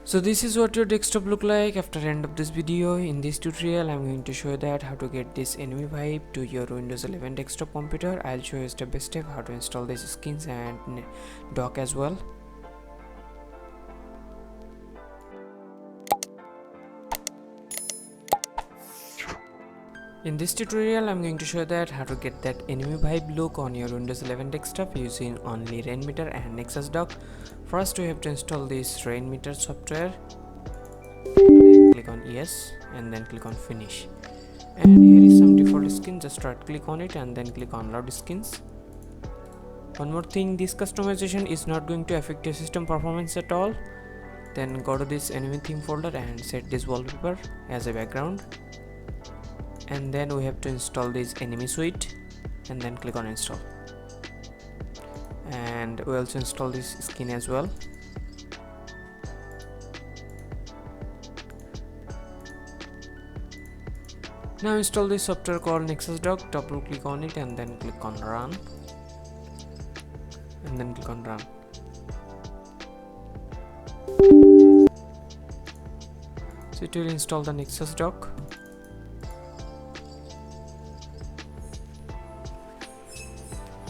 So this is what your desktop look like after end of this video. In this tutorial I'm going to show you that how to get this enemy vibe to your Windows 11 desktop computer. I'll show you step by step how to install these skins and dock as well. In this tutorial I'm going to show you that how to get that enemy vibe look on your Windows 11 desktop using only Rainmeter and Nexus dock. First we have to install this Rainmeter software. Then click on yes and then click on finish. And here is some default skin, just right click on it and then click on load skins. One more thing, this customization is not going to affect your system performance at all. Then go to this enemy theme folder and set this wallpaper as a background. And then we have to install this enemy suite and then click on install. And we also install this skin as well. Now install this software called Nexus dock, double click on it and then click on run and then click on run. So it will install the Nexus dock.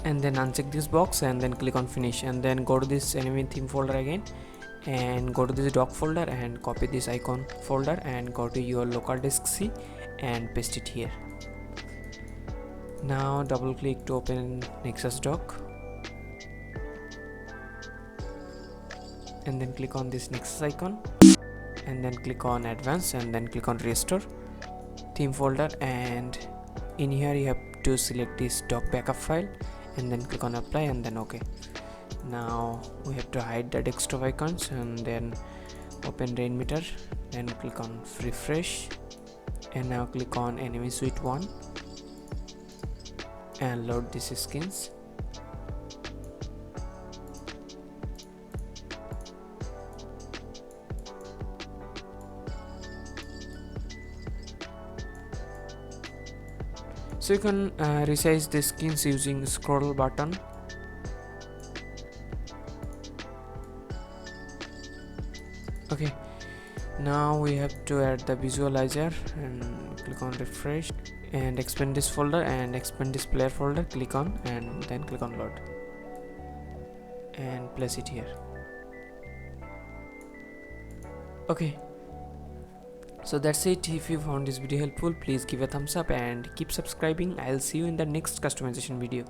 And then uncheck this box and then click on finish and then go to this enemy theme folder again and go to this dock folder and copy this icon folder and go to your local disk C and paste it here. Now double click to open Nexus dock and then click on this Nexus icon and then click on advanced and then click on restore theme folder, and in here you have to select this dock backup file and then click on apply and then OK. Now we have to hide the desktop icons and then open Rainmeter, then click on refresh and now click on enemy suite 1 and load these skins. So you can resize the skins using scroll button. Okay, now we have to add the visualizer and click on refresh and expand this folder and expand this player folder, click on and then click on load and place it here. Okay, so that's it. If you found this video helpful, please give a thumbs up and keep subscribing. I'll see you in the next customization video.